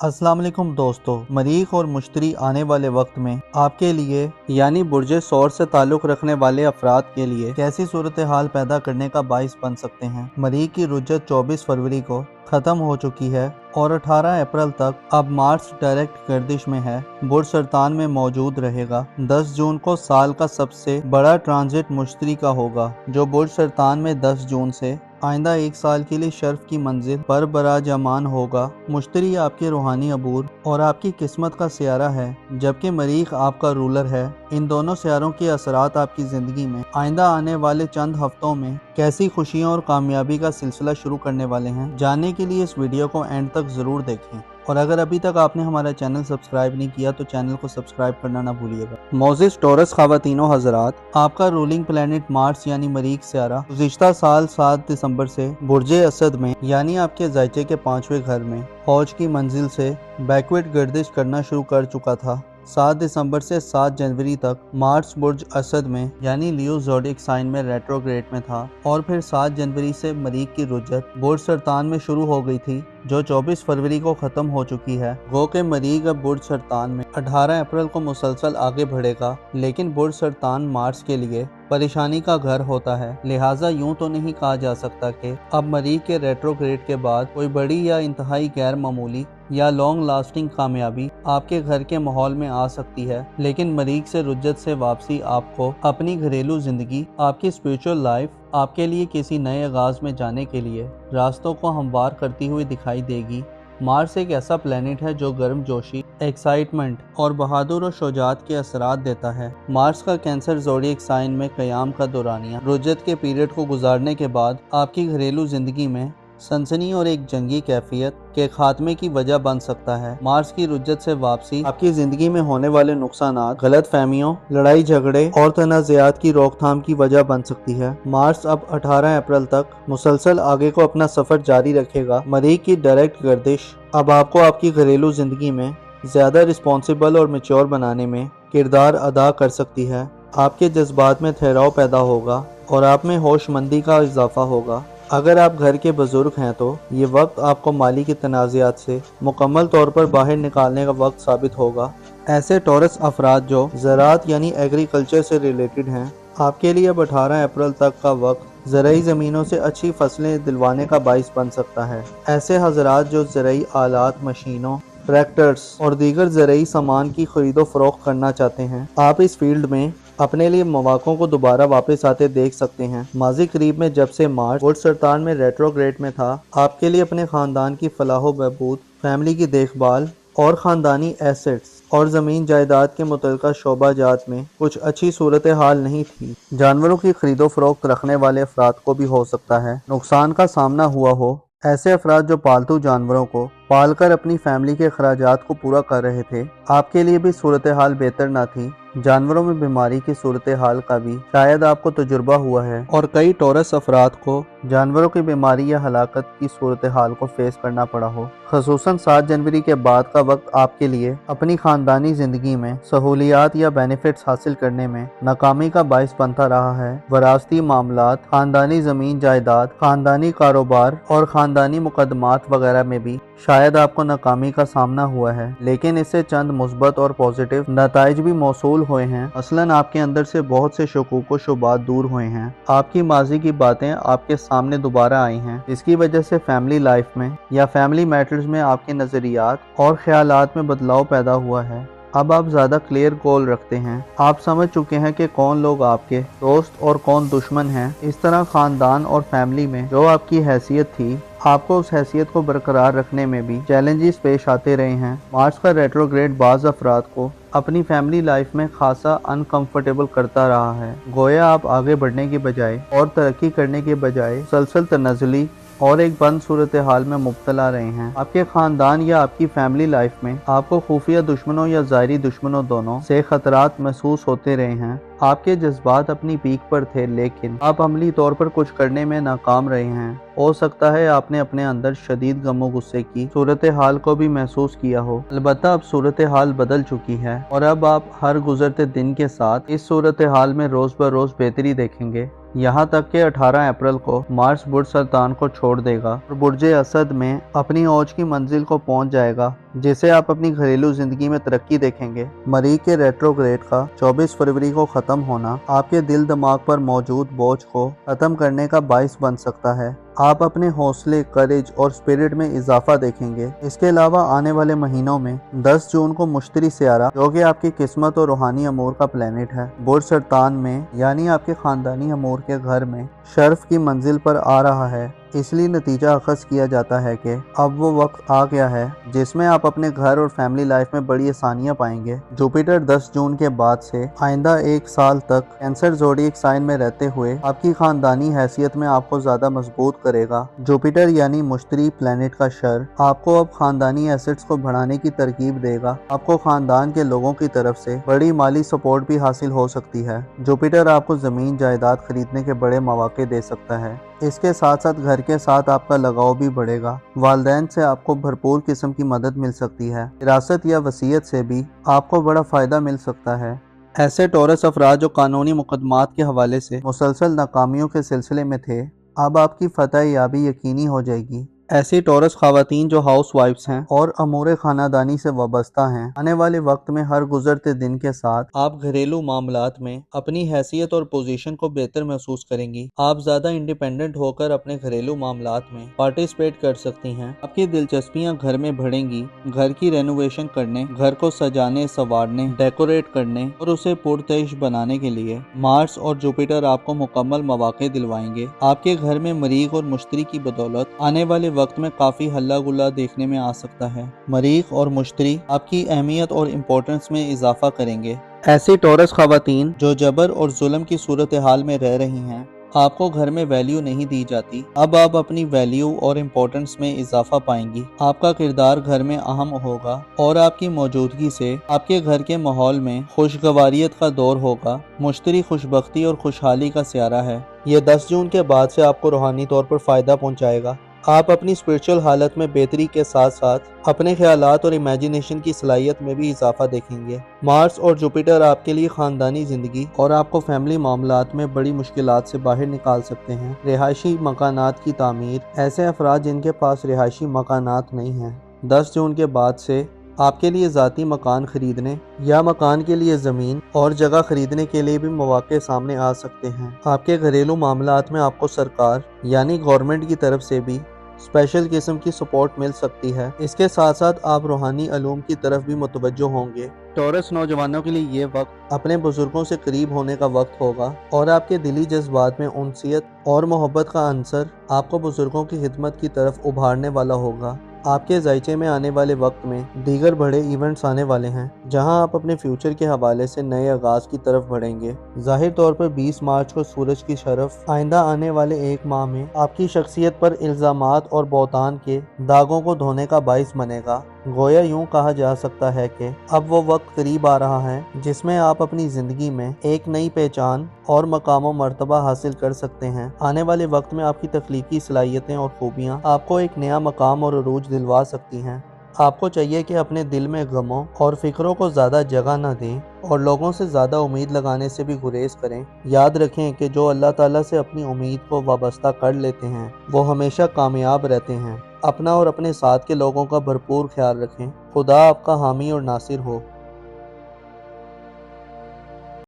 अस्सलाम वालेकुम दोस्तों, मरीख और मुश्तरी आने वाले वक्त में आपके लिए यानी बुर्ज सौर से ताल्लुक़ रखने वाले अफराद के लिए कैसी सूरत हाल पैदा करने का बाइस बन सकते हैं। मरीख की रुज्जत 24 फरवरी को ख़त्म हो चुकी है और 18 अप्रैल तक अब मार्स डायरेक्ट गर्दिश में है। बुर्ज सरतान में मौजूद रहेगा। 10 जून को साल का सबसे बड़ा ट्रांजिट मुश्तरी का होगा, जो बुर्ज सरतान में 10 जून से आइंदा एक साल के लिए शर्फ की मंजिल पर बराजमान होगा। मुश्तरी आपके रूहानी अबूर और आपकी किस्मत का सियारा है, जबकि मरीख आपका रूलर है। इन दोनों सियारों के असरात आपकी ज़िंदगी में आइंदा आने वाले चंद हफ्तों में कैसी खुशियों और कामयाबी का सिलसिला शुरू करने वाले हैं। जानने के लिए इस वीडियो को एंड तक ज़रूर देखें, और अगर अभी तक आपने हमारा चैनल सब्सक्राइब नहीं किया तो चैनल को सब्सक्राइब करना ना भूलिएगा। मोजिस टॉरस ख़वातीनो हज़रात, आपका रूलिंग प्लैनेट मार्स यानी मरीख सियारा गुज़िश्ता साल 7 दिसंबर से बुर्ज असद में यानी आपके ज़ायचे के 5वें घर में फौज की मंजिल से बैकवर्ड गर्दिश करना शुरू कर चुका था। 7 दिसंबर से 7 जनवरी तक मार्स बुर्ज असद में यानी लियो ज़ोडिएक साइन में रेट्रोग्रेड में था, और फिर 7 जनवरी से मरीख की रुज्जत बुर्ज सरतान में शुरू हो गई थी, जो 24 फरवरी को ख़त्म हो चुकी है। गो के मरीख अब बुर्ज सरतान में 18 अप्रैल को मुसलसल आगे बढ़ेगा, लेकिन बुर्ज सरतान मार्स के लिए परेशानी का घर होता है। लिहाजा यूं तो नहीं कहा जा सकता कि अब मरीख के रेट्रोग्रेड के बाद कोई बड़ी या इंतहाई गैर मामूली या लॉन्ग लास्टिंग कामयाबी आपके घर के माहौल में आ सकती है, लेकिन मरीख से रुज्जत से वापसी आपको अपनी घरेलू जिंदगी, आपकी स्पिरिचुअल लाइफ, आपके लिए किसी नए आगाज में जाने के लिए रास्तों को हमवार करती हुई दिखाई देगी। मार्स एक ऐसा प्लेनेट है जो गर्म जोशी, एक्साइटमेंट और बहादुर और शुजात के असरात देता है। मार्स का कैंसर ज़ोडिएक साइन में क़याम का दौरानिया रुज्जत के पीरियड को गुजारने के बाद आपकी घरेलू जिंदगी में सनसनी और एक जंगी कैफियत के खात्मे की वजह बन सकता है। मार्स की रुज्जत से वापसी आपकी जिंदगी में होने वाले नुकसानात, गलत फहमियों, लड़ाई झगड़े और तनाज़ात की रोकथाम की वजह बन सकती है। मार्स अब 18 अप्रैल तक मुसलसल आगे को अपना सफर जारी रखेगा। मरीख की डायरेक्ट गर्दिश अब आपको आपकी घरेलू जिंदगी में ज्यादा रिस्पॉन्सिबल और मैच्योर बनाने में किरदार अदा कर सकती है। आपके जज्बात में ठहराव पैदा होगा और आप में होशमंदी का इजाफा होगा। अगर आप घर के बुजुर्ग हैं तो ये वक्त आपको माली के तनाज़ात से मुकम्मल तौर पर बाहर निकालने का वक्त साबित होगा। ऐसे टॉरस अफराद जो ज़राअत यानी एग्रीकल्चर से रिलेटेड हैं, आपके लिए अब 18 अप्रैल तक का वक्त ज़राई ज़मीनों से अच्छी फसलें दिलवाने का बाइस बन सकता है। ऐसे हज़रात जो ज़राई आलात, मशीनों, ट्रैक्टर्स और दीगर ज़राई सामान की खरीदो फरोख्त करना चाहते हैं, आप इस फील्ड में अपने लिए मौक़ों को दोबारा वापस आते देख सकते हैं। माजी करीब में जब से मार्स बुर्ज सरतान में रेट्रोग्रेड में था, आपके लिए अपने ख़ानदान की फलाह बहबूद, फैमिली की देखभाल और ख़ानदानी एसेट्स और ज़मीन जायदाद के मुतल्लिक़ा शोबाजात में कुछ अच्छी सूरत हाल नहीं थी। जानवरों की खरीदो फरोख्त रखने वाले अफराद को भी हो सकता है नुकसान का सामना हुआ हो। ऐसे अफराद जो पालतू जानवरों को पालकर अपनी फैमिली के अखराजात को पूरा कर रहे थे, आपके लिए भी सूरत हाल बेहतर ना थी। जानवरों में बीमारी की सूरत हाल का भी शायद आपको तजुर्बा हुआ है, और कई टॉरस अफराद को जानवरों की बीमारी या हलाकत की सूरत हाल को फेस करना पड़ा हो। खसूसन 7 जनवरी के बाद का वक्त आपके लिए अपनी खानदानी जिंदगी में सहूलियात या बेनिफिट्स हासिल करने में नाकामी का बाइस बनता रहा है। वरासती मामलात, खानदानी जमीन जायदाद, खानदानी कारोबार और खानदानी मुकदमात वगैरह में भी शायद आपको नाकामी का सामना हुआ है, लेकिन इससे चंद मुस्बत और पॉजिटिव नताइज भी मौसूल हुए हैं। मसलन आपके अंदर से बहुत से शकूक व शुबात दूर हुए हैं। आपकी माजी की बातें आपके सामने दोबारा आई हैं, जिसकी वजह से फैमिली लाइफ में या फैमिली मैटर्स में आपके नज़रियात और ख्यालात में बदलाव पैदा हुआ है। अब आप ज़्यादा क्लियर गोल रखते हैं। आप समझ चुके हैं कि कौन लोग आपके दोस्त और कौन दुश्मन हैं। इस तरह ख़ानदान और फैमिली में जो आपकी हैसियत थी, आपको उस हैसियत को बरकरार रखने में भी चैलेंजेस पेश आते रहे हैं। मार्स का रेट्रोग्रेड बाज़ अफराद को अपनी फैमिली लाइफ में खासा अनकंफर्टेबल करता रहा है। गोया आप आगे बढ़ने की बजाय और तरक्की करने के बजाय मुसलसल तनज़ुली और एक बंद सूरत हाल में मुब्तला रहे हैं। आपके खानदान या आपकी फैमिली लाइफ में आपको खुफिया दुश्मनों या ज़ाहिरी दुश्मनों दोनों से खतरात महसूस होते रहे हैं। आपके जज्बात अपनी पीक पर थे, लेकिन आप अमली तौर पर कुछ करने में नाकाम रहे हैं। हो सकता है आपने अपने अंदर शदीद गमो गुस्से की सूरत हाल को भी महसूस किया हो। अलबत्ता अब सूरत हाल बदल चुकी है और अब आप हर गुजरते दिन के साथ इस सूरत हाल में रोज़ ब रोज़ बेहतरी देखेंगे। यहाँ तक कि 18 अप्रैल को मार्स बुर्ज सरतान को छोड़ देगा और बुर्ज असद में अपनी औज की मंजिल को पहुँच जाएगा। जिससे आप अपनी घरेलू जिंदगी में तरक्की देखेंगे। मरीख के रेट्रोग्रेड का 24 फरवरी को खत्म होना आपके दिल दिमाग पर मौजूद बोझ को खत्म करने का बाइस बन सकता है। आप अपने हौसले, करेज और स्पिरिट में इजाफा देखेंगे। इसके अलावा आने वाले महीनों में 10 जून को मुश्तरी सियारा, जो कि आपकी किस्मत और रूहानी अमूर का प्लेनेट है, बुर्ज सरतान में यानी आपके खानदानी अमूर के घर में शर्फ की मंजिल पर आ रहा है। इसलिए नतीजा अखज़ किया जाता है कि अब वो वक्त आ गया है जिसमें आप अपने घर और फैमिली लाइफ में बड़ी आसानियां पाएंगे। जुपिटर 10 जून के बाद से आइंदा 1 साल तक कैंसर ज़ोडिएक साइन में रहते हुए आपकी खानदानी हैसियत में आपको ज्यादा मजबूत करेगा। जुपिटर यानी मुश्तरी प्लेनेट का शर आपको अब खानदानी एसेट्स को बढ़ाने की तरकीब देगा। आपको खानदान के लोगों की तरफ से बड़ी माली सपोर्ट भी हासिल हो सकती है। जुपिटर आपको जमीन जायदाद खरीदने के बड़े मौके दे सकता है। इसके साथ साथ घर के साथ आपका लगाव भी बढ़ेगा। वालिदैन से आपको भरपूर किस्म की मदद मिल सकती है। विरासत या वसीयत से भी आपको बड़ा फायदा मिल सकता है। ऐसे टॉरस अफराद जो कानूनी मुकदमात के हवाले से मुसलसल नाकामियों के सिलसिले में थे, अब आपकी फतह याबी यकीनी हो जाएगी। ऐसी टॉरस खवातीन जो हाउस वाइफ्स हैं और अमूर खानादानी से वाबस्ता हैं, आने वाले वक्त में हर गुजरते दिन के साथ आप घरेलू मामलात में अपनी हैसियत और पोजीशन को बेहतर महसूस करेंगी। आप ज्यादा इंडिपेंडेंट होकर अपने घरेलू मामलात में पार्टिसिपेट कर सकती हैं। आपकी दिलचस्पियां घर में बढ़ेंगी। घर की रेनोवेशन करने, घर को सजाने, संवारने, डेकोरेट करने और उसे पुरतश बनाने के लिए मार्स और जुपिटर आपको मुकम्मल मौके दिलवाएंगे। आपके घर में मरीख और मुश्तरी की बदौलत आने वाले वक्त में काफी हल्ला गुल्ला देखने में आ सकता है। मरीख और मुश्तरी आपकी अहमियत और इम्पोर्टेंस में इजाफा करेंगे। ऐसी टॉरस खवातीन जो जबर और जुल्म की सूरत हाल में रह रही हैं, आपको घर में वैल्यू नहीं दी जाती, अब आप अपनी वैल्यू और इम्पोर्टेंस में इजाफा पाएंगी। आपका किरदार घर में अहम होगा और आपकी मौजूदगी से आपके घर के माहौल में खुशगवारियत का दौर होगा। मुश्तरी खुशबख्ती और खुशहाली का सियारा है। यह 10 जून के बाद से आपको रूहानी तौर पर फायदा पहुंचाएगा। आप अपनी स्पिरिचुअल हालत में बेहतरी के साथ साथ अपने ख्यालात और इमेजिनेशन की सलाहियत में भी इजाफा देखेंगे। मार्स और जुपिटर आपके लिए खानदानी जिंदगी और आपको फैमिली मामलात में बड़ी मुश्किलात से बाहर निकाल सकते हैं। रिहायशी मकानात की तामीर, ऐसे अफराद जिनके पास रिहायशी मकानात नहीं हैं, 10 जून के बाद से आपके लिए ज़ाती मकान खरीदने या मकान के लिए ज़मीन और जगह खरीदने के लिए भी मौके सामने आ सकते हैं। आपके घरेलू मामलात में आपको सरकार यानी गवर्नमेंट की तरफ से भी स्पेशल किस्म की सपोर्ट मिल सकती है। इसके साथ साथ आप रूहानी अलूम की तरफ भी मुतवज्जो होंगे। टॉरस नौजवानों के लिए ये वक्त अपने बुजुर्गों से करीब होने का वक्त होगा और आपके दिली जज्बात में उनसियत और मोहब्बत का अंसर आपको बुजुर्गों की खिदमत की तरफ उभारने वाला होगा। आपके जायचे में आने वाले वक्त में दीगर बड़े इवेंट्स आने वाले हैं, जहां आप अपने फ्यूचर के हवाले से नए आगाज की तरफ बढ़ेंगे। जाहिर तौर पर 20 मार्च को सूरज की शरफ आइंदा आने वाले 1 माह में आपकी शख्सियत पर इल्जामात और बौतान के दागों को धोने का बाइस बनेगा। गोया यूं कहा जा सकता है कि अब वो वक्त करीब आ रहा है जिसमें आप अपनी जिंदगी में एक नई पहचान और मकाम मर्तबा हासिल कर सकते हैं। आने वाले वक्त में आपकी तख्लीकी सलाहियतें और खूबियाँ आपको एक नया मकाम और अरूज दिलवा सकती हैं। आपको चाहिए कि अपने दिल में गमों और फिक्रों को ज़्यादा जगह न दें और लोगों से ज़्यादा उम्मीद लगाने से भी गुरेज करें। याद रखें कि जो अल्लाह ताला से अपनी उम्मीद को वाबस्ता कर लेते हैं वो हमेशा कामयाब रहते हैं। अपना और अपने साथ के लोगों का भरपूर ख्याल रखें। खुदा आपका हामी और नासिर हो।